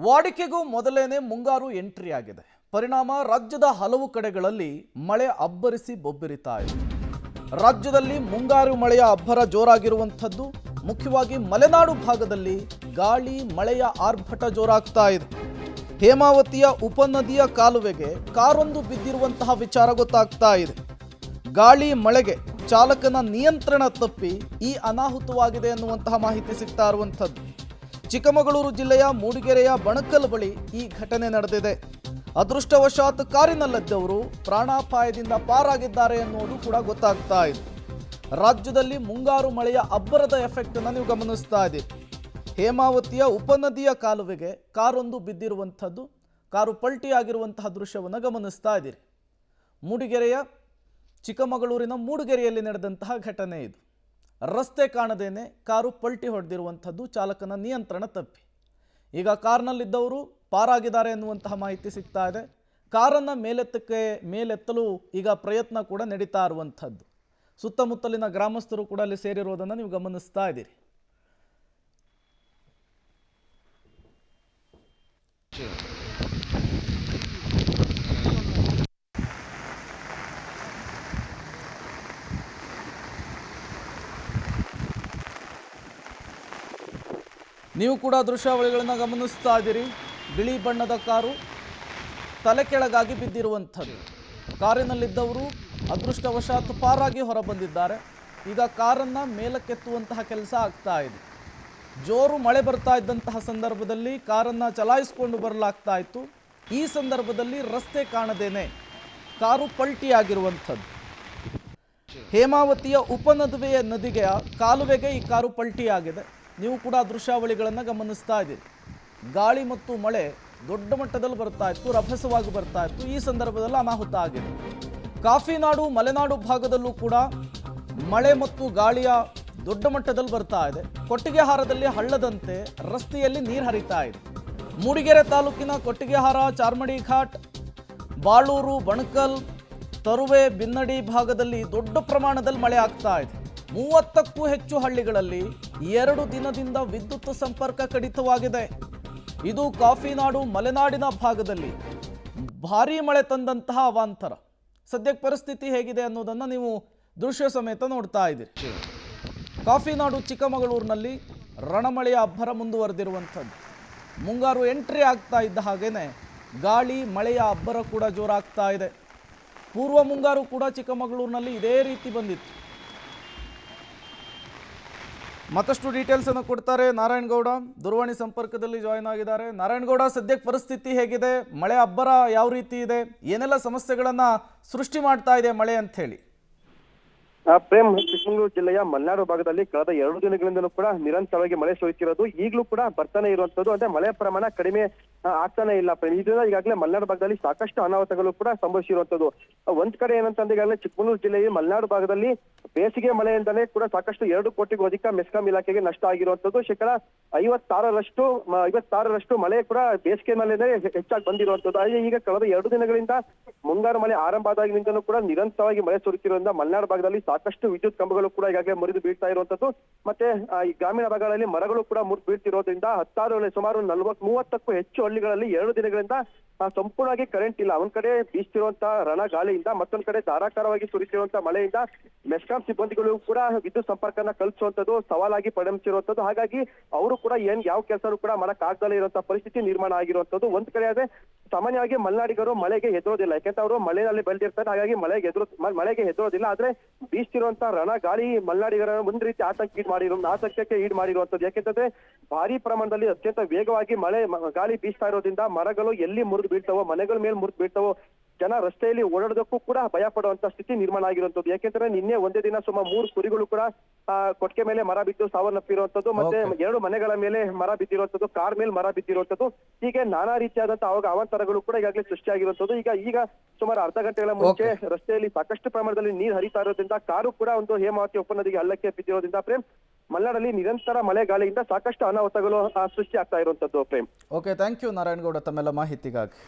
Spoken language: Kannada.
ವಾಡಿಕೆಗೂ ಮೊದಲೇನೆ ಮುಂಗಾರು ಎಂಟ್ರಿ ಆಗಿದೆ. ಪರಿಣಾಮ ರಾಜ್ಯದ ಹಲವು ಕಡೆಗಳಲ್ಲಿ ಮಳೆ ಅಬ್ಬರಿಸಿ ಬೊಬ್ಬಿರಿತಾ ಇದೆ. ರಾಜ್ಯದಲ್ಲಿ ಮುಂಗಾರು ಮಳೆಯ ಅಬ್ಬರ ಜೋರಾಗಿರುವಂಥದ್ದು, ಮುಖ್ಯವಾಗಿ ಮಲೆನಾಡು ಭಾಗದಲ್ಲಿ ಗಾಳಿ ಮಳೆಯ ಆರ್ಭಟ ಜೋರಾಗ್ತಾ ಇದೆ. ಹೇಮಾವತಿಯ ಉಪನದಿಯ ಕಾಲುವೆಗೆ ಕಾರೊಂದು ಬಿದ್ದಿರುವಂತಹ ವಿಚಾರ ಗೊತ್ತಾಗ್ತಾ ಇದೆ. ಗಾಳಿ ಮಳೆಗೆ ಚಾಲಕನ ನಿಯಂತ್ರಣ ತಪ್ಪಿ ಈ ಅನಾಹುತವಾಗಿದೆ ಅನ್ನುವಂತಹ ಮಾಹಿತಿ ಸಿಗ್ತಾ ಇರುವಂಥದ್ದು. ಚಿಕ್ಕಮಗಳೂರು ಜಿಲ್ಲೆಯ ಮೂಡಿಗೆರೆಯ ಬಣಕಲ್ ಬಳಿ ಈ ಘಟನೆ ನಡೆದಿದೆ. ಅದೃಷ್ಟವಶಾತ್ ಕಾರಿನಲ್ಲಿದ್ದವರು ಪ್ರಾಣಾಪಾಯದಿಂದ ಪಾರಾಗಿದ್ದಾರೆ ಎನ್ನುವುದು ಕೂಡ ಗೊತ್ತಾಗ್ತಾ ಇದೆ. ರಾಜ್ಯದಲ್ಲಿ ಮುಂಗಾರು ಮಳೆಯ ಅಬ್ಬರದ ಎಫೆಕ್ಟ್ ಅನ್ನು ನೀವು ಗಮನಿಸ್ತಾ ಇದ್ದೀರಿ. ಹೇಮಾವತಿಯ ಉಪನದಿಯ ಕಾಲುವೆಗೆ ಕಾರೊಂದು ಬಿದ್ದಿರುವಂಥದ್ದು, ಕಾರು ಪಲ್ಟಿಯಾಗಿರುವಂತಹ ದೃಶ್ಯವನ್ನು ಗಮನಿಸ್ತಾ ಇದ್ದೀರಿ. ಮೂಡಿಗೆರೆಯ ಚಿಕ್ಕಮಗಳೂರಿನ ಮೂಡಿಗೆರೆಯಲ್ಲಿ ನಡೆದಂತಹ ಘಟನೆ ಇದು. ರಸ್ತೆ ಕಾಣದೇನೆ ಕಾರು ಪಲ್ಟಿ ಹೊಡೆದಿರುವಂಥದ್ದು, ಚಾಲಕನ ನಿಯಂತ್ರಣ ತಪ್ಪಿ. ಈಗ ಕಾರ್ನಲ್ಲಿದ್ದವರು ಪಾರಾಗಿದ್ದಾರೆ ಎನ್ನುವಂತಹ ಮಾಹಿತಿ ಸಿಗ್ತಾ ಇದೆ. ಕಾರನ್ನು ಮೇಲೆತ್ತಲು ಈಗ ಪ್ರಯತ್ನ ಕೂಡ ನಡೀತಾ ಇರುವಂಥದ್ದು. ಸುತ್ತಮುತ್ತಲಿನ ಗ್ರಾಮಸ್ಥರು ಕೂಡ ಅಲ್ಲಿ ಸೇರಿರೋದನ್ನು ನೀವು ಗಮನಿಸ್ತಾ ಇದ್ದೀರಿ. ನೀವು ಕೂಡ ದೃಶ್ಯಾವಳಿಗಳನ್ನು ಗಮನಿಸ್ತಾ ಇದ್ದೀರಿ. ಬಿಳಿ ಬಣ್ಣದ ಕಾರು ತಲೆ ಕೆಳಗಾಗಿ ಬಿದ್ದಿರುವಂಥದ್ದು. ಕಾರಿನಲ್ಲಿದ್ದವರು ಅದೃಷ್ಟವಶಾತ್ ಪಾರಾಗಿ ಹೊರಬಂದಿದ್ದಾರೆ. ಈಗ ಕಾರನ್ನು ಮೇಲಕ್ಕೆತ್ತುವಂತಹ ಕೆಲಸ ಆಗ್ತಾ ಇದೆ. ಜೋರು ಮಳೆ ಬರ್ತಾ ಇದ್ದಂತಹ ಸಂದರ್ಭದಲ್ಲಿ ಕಾರನ್ನು ಚಲಾಯಿಸಿಕೊಂಡು ಬರಲಾಗ್ತಾ ಇತ್ತು. ಈ ಸಂದರ್ಭದಲ್ಲಿ ರಸ್ತೆ ಕಾಣದೇನೆ ಕಾರು ಪಲ್ಟಿಯಾಗಿರುವಂಥದ್ದು. ಹೇಮಾವತಿಯ ಉಪನದುವೆಯ ನದಿಗೆ ಕಾಲುವೆಗೆ ಈ ಕಾರು ಪಲ್ಟಿಯಾಗಿದೆ. ನೀವು ಕೂಡ ದೃಶ್ಯಾವಳಿಗಳನ್ನು ಗಮನಿಸ್ತಾ ಇದ್ದೀರಿ. ಗಾಳಿ ಮತ್ತು ಮಳೆ ದೊಡ್ಡ ಮಟ್ಟದಲ್ಲಿ ಬರ್ತಾ ಇತ್ತು, ರಭಸವಾಗಿ ಬರ್ತಾ ಇತ್ತು. ಈ ಸಂದರ್ಭದಲ್ಲಿ ಅನಾಹುತ ಆಗಿದೆ. ಕಾಫಿನಾಡು ಮಲೆನಾಡು ಭಾಗದಲ್ಲೂ ಕೂಡ ಮಳೆ ಮತ್ತು ಗಾಳಿಯ ದೊಡ್ಡ ಮಟ್ಟದಲ್ಲಿ ಬರ್ತಾ ಇದೆ. ಕೊಟ್ಟಿಗೆಹಾರದಲ್ಲಿ ಹಳ್ಳದಂತೆ ರಸ್ತೆಯಲ್ಲಿ ನೀರು ಹರಿತಾ ಇದೆ. ಮೂಡಿಗೆರೆ ತಾಲೂಕಿನ ಕೊಟ್ಟಿಗೆಹಾರ, ಚಾರ್ಮಡಿ ಘಾಟ್, ಬಾಳೂರು, ಬಣಕಲ್, ತರುವೆ, ಬಿನ್ನಡಿ ಭಾಗದಲ್ಲಿ ದೊಡ್ಡ ಪ್ರಮಾಣದಲ್ಲಿ ಮಳೆ ಆಗ್ತಾ ಇದೆ. 30ಕ್ಕೂ ಹೆಚ್ಚು ಹಳ್ಳಿಗಳಲ್ಲಿ 2 ದಿನದಿಂದ ವಿದ್ಯುತ್ ಸಂಪರ್ಕ ಕಡಿತವಾಗಿದೆ. ಇದು ಕಾಫಿನಾಡು ಮಲೆನಾಡಿನ ಭಾಗದಲ್ಲಿ ಭಾರೀ ಮಳೆ ತಂದಂತಹ ಅವಾಂತರ. ಸದ್ಯಕ್ಕೆ ಪರಿಸ್ಥಿತಿ ಹೇಗಿದೆ ಅನ್ನೋದನ್ನು ನೀವು ದೃಶ್ಯ ಸಮೇತ ನೋಡ್ತಾ ಇದ್ದೀರಿ. ಕಾಫಿನಾಡು ಚಿಕ್ಕಮಗಳೂರಿನಲ್ಲಿ ರಣಮಳೆಯ ಅಬ್ಬರ ಮುಂದುವರೆದಿರುವಂಥದ್ದು. ಮುಂಗಾರು ಎಂಟ್ರಿ ಆಗ್ತಾ ಇದ್ದ ಹಾಗೇನೆ ಗಾಳಿ ಮಳೆಯ ಅಬ್ಬರ ಕೂಡ ಜೋರಾಗ್ತಾ ಇದೆ. ಪೂರ್ವ ಮುಂಗಾರು ಕೂಡ ಚಿಕ್ಕಮಗಳೂರಿನಲ್ಲಿ ಇದೇ ರೀತಿ ಬಂದಿತ್ತು. ಮತ್ತಷ್ಟು ಡೀಟೇಲ್ಸ್ ಅನ್ನು ಕೊಡ್ತಾರೆ ನಾರಾಯಣಗೌಡ, ದೂರವಾಣಿ ಸಂಪರ್ಕದಲ್ಲಿ ಜಾಯಿನ್ ಆಗಿದ್ದಾರೆ. ನಾರಾಯಣಗೌಡ, ಸದ್ಯಕ್ಕೆ ಪರಿಸ್ಥಿತಿ ಹೇಗಿದೆ? ಮಳೆ ಅಬ್ಬರ ಯಾವ ರೀತಿ ಇದೆ? ಏನೆಲ್ಲ ಸಮಸ್ಯೆಗಳನ್ನ ಸೃಷ್ಟಿ ಮಾಡ್ತಾ ಇದೆ ಮಳೆ ಅಂತ ಹೇಳಿ? ಪ್ರೇಮ್, ಚಿಕ್ಕಮಗಳೂರು ಜಿಲ್ಲೆಯ ಮಲೆನಾಡು ಭಾಗದಲ್ಲಿ ಕಳೆದ 2 ದಿನಗಳಿಂದಲೂ ಕೂಡ ನಿರಂತರವಾಗಿ ಮಳೆ ಸುರಿತಿರೋದು, ಈಗಲೂ ಕೂಡ ಬರ್ತಾನೆ ಇರುವಂತದ್ದು. ಅಂದ್ರೆ ಮಳೆ ಪ್ರಮಾಣ ಕಡಿಮೆ ಆಗ್ತಾನೆ ಇಲ್ಲ ಪ್ರೇಮ್. ಇದರಿಂದ ಈಗಾಗಲೇ ಮಲೆನಾಡು ಭಾಗದಲ್ಲಿ ಸಾಕಷ್ಟು ಅನಾಹುತಗಳು ಕೂಡ ಸಂಭವಿಸಿರುವಂತದ್ದು. ಒಂದ್ ಕಡೆ ಏನಂತಂದ್ರೆ ಈಗಾಗಲೇ ಚಿಕ್ಕಮಗಳೂರು ಜಿಲ್ಲೆಯ ಮಲೆನಾಡು ಭಾಗದಲ್ಲಿ ಬೇಸಿಗೆ ಮಳೆಯಿಂದಲೇ ಕೂಡ ಸಾಕಷ್ಟು 2 ಕೋಟಿಗೂ ಅಧಿಕ ಮೆಸ್ಕಾಂ ಇಲಾಖೆಗೆ ನಷ್ಟ ಆಗಿರುವಂತದ್ದು. ಶೇಕಡ 56ರಷ್ಟು ಮಳೆ ಕೂಡ ಬೇಸಿಗೆ ಮಳೆನೇ ಹೆಚ್ಚಾಗಿ ಬಂದಿರುವಂತದ್ದು. ಈಗ ಕಳೆದ 2 ದಿನಗಳಿಂದ ಮುಂಗಾರು ಮಳೆ ಆರಂಭ ಆದಾಗಿನಿಂದಲೂ ಕೂಡ ನಿರಂತರವಾಗಿ ಮಳೆ ಸುರಿತಿರೋದ್ರಿಂದ ಮಲೆನಾಡು ಭಾಗದಲ್ಲಿ ಸಾಕಷ್ಟು ವಿದ್ಯುತ್ ಕಂಬಗಳು ಕೂಡ ಈಗಾಗಲೇ ಮುರಿದು ಬೀಳ್ತಾ ಇರುವಂತದ್ದು. ಮತ್ತೆ ಈ ಗ್ರಾಮೀಣ ಭಾಗಗಳಲ್ಲಿ ಮರಗಳು ಕೂಡ ಮುರಿದು ಬೀಳ್ತಿರೋದ್ರಿಂದ ಸುಮಾರು 30ಕ್ಕೂ ಹೆಚ್ಚು ಹಳ್ಳಿಗಳಲ್ಲಿ 2 ದಿನಗಳಿಂದ ಸಂಪೂರ್ಣವಾಗಿ ಕರೆಂಟ್ ಇಲ್ಲ. ಒಂದ್ ಕಡೆ ಬೀಸ್ತಿರುವಂತಹ ರಣ ಗಾಳಿಯಿಂದ, ಮತ್ತೊಂದ್ ಕಡೆ ಧಾರಾಕಾರವಾಗಿ ಸುರಿತಿರುವಂತಹ ಮಳೆಯಿಂದ ಮೆಸ್ಕಾಂ ಸಿಬ್ಬಂದಿಗಳು ಕೂಡ ವಿದ್ಯುತ್ ಸಂಪರ್ಕನ ಕಲ್ಪಿಸುವಂತದ್ದು ಸವಾಲಾಗಿ ಪರಿಣಮಿಸಿರುವಂತದ್ದು. ಹಾಗಾಗಿ ಅವರು ಕೂಡ ಯಾವ ಕೆಲಸನೂ ಕೂಡ ಮಾಡಕ್ ಆಗದಲ್ಲೇ ಇರುವಂತಹ ಪರಿಸ್ಥಿತಿ ನಿರ್ಮಾಣ ಆಗಿರುವಂತದ್ದು. ಒಂದ್ ಕಡೆ ಆದ್ರೆ ಸಾಮಾನ್ಯವಾಗಿ ಮಲೆನಾಡಿಗರು ಮಳೆಗೆ ಹೆದರೋದಿಲ್ಲ, ಯಾಕೆಂತ ಅವರು ಮಳೆಯಲ್ಲಿ ಬೆಳೆದಿರ್ತಾರೆ. ಹಾಗಾಗಿ ಮಳೆಗೆ ಹೆದರೋದಿಲ್ಲ. ಆದ್ರೆ ಬೀಸ್ತಿರುವಂತಹ ರಣ ಗಾಳಿ ಮಲೆನಾಡಿಗರ ಒಂದ್ ರೀತಿ ಆತಂಕಕ್ಕೆ ಈಡು ಮಾಡಿರುವಂತದ್ದು. ಯಾಕೆಂತಂದ್ರೆ ಭಾರಿ ಪ್ರಮಾಣದಲ್ಲಿ ಅತ್ಯಂತ ವೇಗವಾಗಿ ಗಾಳಿ ಬೀಸ್ತಾ ಇರೋದ್ರಿಂದ ಮರಗಳು ಎಲ್ಲಿ ಮುರಿದು ಬೀಳ್ತಾವೋ, ಮನೆಗಳ ಮೇಲೆ ಮುರಿದು ಬೀಳ್ತಾವೋ, ಜನ ರಸ್ತೆಯಲ್ಲಿ ಓಡಾಡೋದಕ್ಕೂ ಕೂಡ ಭಯ ಪಡುವಂತ ಸ್ಥಿತಿ ನಿರ್ಮಾಣ ಆಗಿರುವಂತದ್ದು. ಯಾಕೆಂದ್ರೆ ನಿನ್ನೆ ಒಂದೇ ದಿನ ಸುಮಾರು 3 ಕುರಿಗಳು ಕೂಡ ಕೊಟ್ಟಿಗೆ ಮೇಲೆ ಮರ ಬಿದ್ದು ಸಾವನ್ನಪ್ಪಿರುವಂತದ್ದು, ಮತ್ತೆ 2 ಮನೆಗಳ ಮೇಲೆ ಮರ ಬಿದ್ದಿರುವಂತದ್ದು, ಕಾರ್ ಮೇಲೆ ಮರ ಬಿದ್ದಿರುವಂತದ್ದು, ಹೀಗೆ ನಾನಾ ರೀತಿಯಾದಂತಹ ಅವಾಂತರಗಳು ಕೂಡ ಈಗಾಗಲೇ ಸೃಷ್ಟಿಯಾಗಿರುವಂತದ್ದು. ಈಗ ಸುಮಾರು ಅರ್ಧ ಗಂಟೆಗಳ ಮುಂಚೆ ರಸ್ತೆಯಲ್ಲಿ ಸಾಕಷ್ಟು ಪ್ರಮಾಣದಲ್ಲಿ ನೀರು ಹರಿತಾ ಇರೋದ್ರಿಂದ ಕಾರು ಕೂಡ ಒಂದು ಹೇಮಾವತಿ ಉಪನದಿಗೆ ಹಳ್ಳಕ್ಕೆ ಬಿದ್ದಿರೋದ್ರಿಂದ ಪ್ರೇಮ್ ಮಲೆನಾಡಲ್ಲಿ ನಿರಂತರ ಮಳೆ ಗಾಳಿಯಿಂದ ಸಾಕಷ್ಟು ಅನಾಹುತಗಳು ಸೃಷ್ಟಿ ಆಗ್ತಾ ಇರುವಂತದ್ದು Prem. Okay, thank you Narayanagowda ತಮ್ಮೆಲ್ಲ ಮಾಹಿತಿಗಾಗಿ.